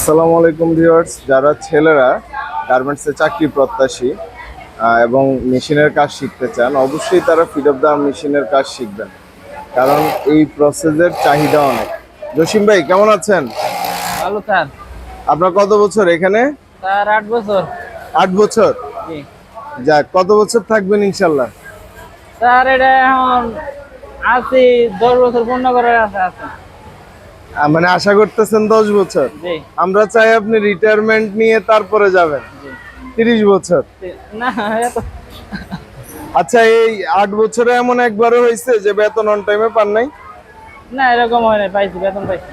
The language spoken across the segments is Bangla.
আসসালামু আলাইকুম ভিউয়ার্স, যারা ছেলেরা গার্মেন্টসে চাকরি প্রত্যাশী এবং মেশিনের কাজ শিখতে চান, অবশ্যই তারা ফিট অফ দ্য মেশিনের কাজ শিখবেন, কারণ এই প্রসেসের চাহিদা অনেক। জসিম ভাই কেমন আছেন? ভালো স্যার। আপনার কত বছর এখানে? স্যার 8 বছর। 8 বছর? জি যাক, কত বছর থাকবেন ইনশাল্লাহ? স্যার, এটা এখন আছি 10 বছর পূর্ণ করার আছে। মানে আশা করতেছেন 10 বছর? জি আমরা চাই আপনি রিটায়ারমেন্ট নিয়ে তারপরে যাবেন। জি 30 বছর? না, এত আচ্ছা, এই 8 বছরে এমন একবারও হয়েছে যে বেতন অন টাইমে পান নাই? না, এরকম হয় না, পাইছি, বেতন পাইছি।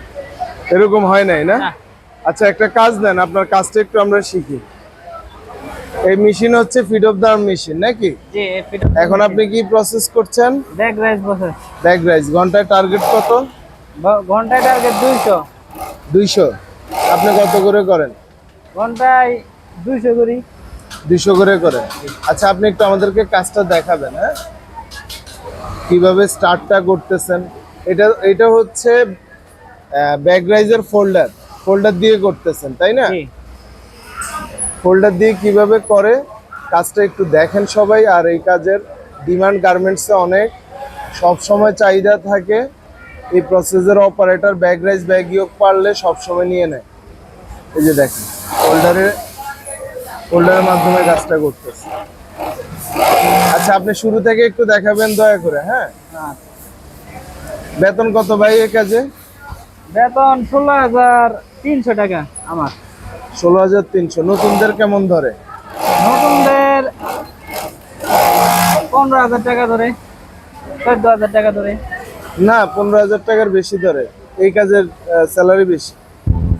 এরকম হয় নাই না? না। আচ্ছা, একটা কাজ দেন, আপনার কাজটা একটু আমরা শিখি। এই মেশিন হচ্ছে ফিট অফ দ্য মেশিন নাকি? জি, এখন আপনি কি প্রসেস করছেন? ব্যাগ রাইস বছর। ব্যাগ রাইস ঘন্টায় টার্গেট কত? ঘন্টায় টার্গেট 200। 200? আপনি কত করে করেন? ঘন্টায় 200 করি। 200 করে করেন? আচ্ছা, আপনি একটু আমাদেরকে কাজটা দেখাবেন, হ্যাঁ, কিভাবে স্টার্টটা করতেছেন। এটা হচ্ছে ব্যাগ রাইজের ফোল্ডার দিয়ে করতেছেন, তাই না? জি ফোল্ডার দিয়ে কিভাবে করে কাজটা একটু দেখেন সবাই। আর এই কাজের ডিমান্ড গার্মেন্টসে অনেক, সব সময় চাহিদা থাকে। এই প্রসেসের operator bag rise bag yoke পারলে সব সময় নিয়ে নেয়। এই যে দেখেন, ফোল্ডারের মাধ্যমে কাজটা করতেছে। আচ্ছা, আপনি শুরু থেকে একটু দেখাবেন দয়া করে, হ্যাঁ? বেতন কত ভাই এই কাজে? বেতন 16,300 টাকা আমার। 16,300। নতুনদের কেমন ধরে? নতুনদের 15,000 টাকা ধরে, 14,000 টাকা ধরে। না, 15,000 টাকার বেশি ধরে। এই কাজের স্যালারি বেশি।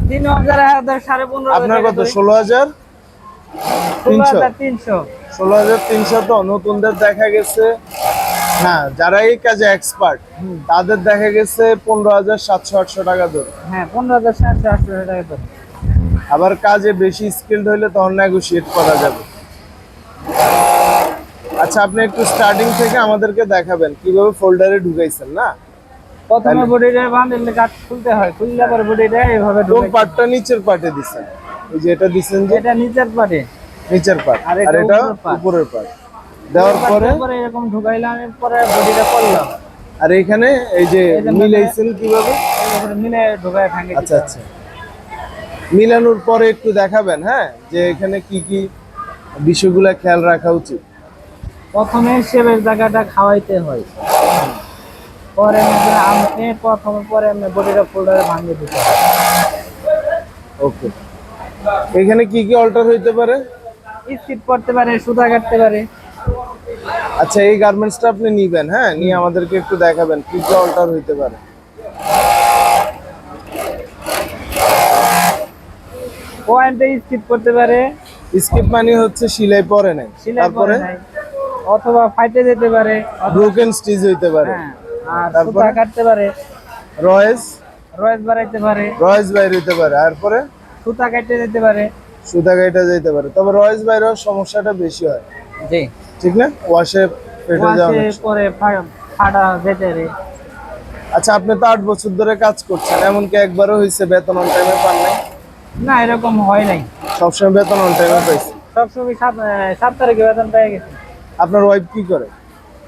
3,000, 15,500 আপনার কত? 16,300? 16,300। 16,300 তো নতুনদের দেখা গেছে। হ্যাঁ, যারা এই কাজে এক্সপার্ট তাদের দেখা গেছে 15,700-800 টাকা ধরে। হ্যাঁ, 15,700-800 টাকা ধরে। আবার কাজে বেশি স্কিলড হইলে তখন নেগোশিয়েট করা যাবে। আচ্ছা, আপনি একটু স্টার্টিং থেকে আমাদেরকে দেখাবেন কিভাবে ফোল্ডারে ঢুকাইছেন, না? প্রথমে বডিটা বান্ডেলে কাট খুলতে হয়, খুললে পরে বডিটা এইভাবে কোন পার্টটা নিচের পার্টে দিছেন? এই যে এটা দিছেন, যে এটা নিচের পাটে, নিচের পার্ট, আর আর এটা এটা উপরের part। উপরের পার্ট। দেওয়ার পরে এরকম ঢুকাইলাম, পরে বডিটা করলাম। আর এখানে এই যে মিলাইছেন কিভাবে? এরপরে মিলে ঢুকায় ভাঙে আচ্ছা আচ্ছা, মিলানোর পরে একটু দেখাবেন, হ্যাঁ, যে এখানে কি কি বিষয়গুলো খেয়াল রাখা উচিত। প্রথমে শেপের জায়গাটা খাওয়াইতে হয়, পরে আমকে প্রথমে, পরে আমি বডিটা ফোল্ডারে ভাঙিয়ে দিতে হয়। ওকে, এখানে কি কি অল্টার হইতে পারে? স্কিপ করতে পারে, সুতা কাটতে পারে। আচ্ছা, এই গার্মেন্টসটা আপনি নিবেন, হ্যাঁ, নিয়ে আমাদেরকে একটু দেখাবেন কি কি অল্টার হইতে পারে। পয়েন্টে স্কিপ করতে পারে। স্কিপ মানে হচ্ছে সেলাই পরে নাই, সেলাই তারপরে পরে নাই, অথবা ফাইটে যেতে পারে, ব্রোকেন স্টিচ হইতে পারে। হ্যাঁ, আর তারপরে সুতা কাটতে পারে, রয়েস বাড়াইতে পারে, বাইর হইতে পারে। তারপরে সুতা কাটতে যেতে পারে। সুতা কাটা যাইতে পারে। তবে রয়েস বাইরের সমস্যাটা বেশি হয়, জি, ঠিক না? ওয়াশে ফেটে যাওয়া অনেক সময়। পরে ফাটা যেতে পারে। আচ্ছা, আপনি তো 8 বছর ধরে কাজ করছেন, এমনকি একবারও হয়েছে বেতন অন টাইমে পান নাই? না, এরকম হয় নাই, সবসময় বেতন অন টাইমে পাইছি। সবসময় 7 তারিখে বেতন পেয়ে গেছে। আপনার ওয়াইফ কি করে?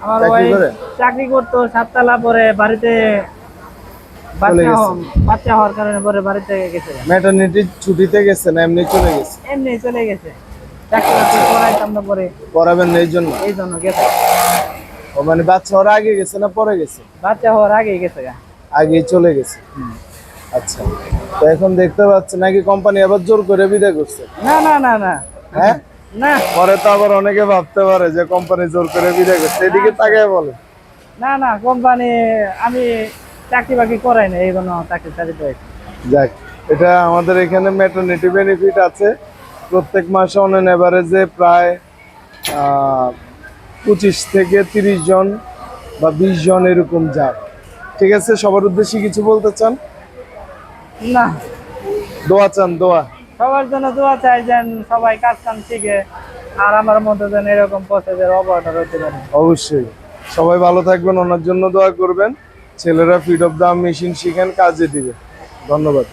আমার চাকরি ওয়াইফ করে? চাকরি করতো 7 তালা, পরে বাড়িতে চলে গেছে। বাচ্চা হওয়ার কারণে পরে বাড়িতে গেছে। ম্যাটারনিটি ছুটিতে গেছে না এমনি চলে গেছে? এমনি চলে গেছে, চাকরি বাকরি করাইতাম না, পরে পড়াবেন না এই জন্য? এই জন্য গেছে। ও মানে বাচ্চা হওয়ার আগে গেছে না পরে গেছে? বাচ্চা হওয়ার আগেই গেছে গা। আগেই চলে গেছে। আচ্ছা, তো এখন দেখতে পাচ্ছি নাকি কোম্পানি আবার জোর করে বিদায় করছে? না না না না, হ্যাঁ, না পরে তো আবার অনেকে ভাবতে পারে যে কোম্পানি জোর করে বিদায় করছে, এদিকে তাকায় বলে। না না, কোম্পানি, আমি চাকরি বাকরি করাই না, এই জন্য চাকরি চালিত হয়েছে। যাক, এটা আমাদের এখানে ম্যাটারনিটি বেনিফিট আছে। প্রত্যেক মাসে অন এন এভারেজে প্রায় 25 থেকে 30 জন বা 20 জন এরকম যায়। ঠিক আছে, সবার উদ্দেশ্যে কিছু বলতে চান? না, দোয়া চান? দোয়া সবার জন্য দোয়া চাই, যেন সবাই কাজ কাম শিখে, আর আমার মতো যেন এরকম প্রসেসের অপারেটর হতে পারে। অবশ্যই, সবাই ভালো থাকবেন, ওনার জন্য দোয়া করবেন। ছেলেরা ফিট অফ দ্য মেশিন শিখেন, কাজে দিবে। ধন্যবাদ।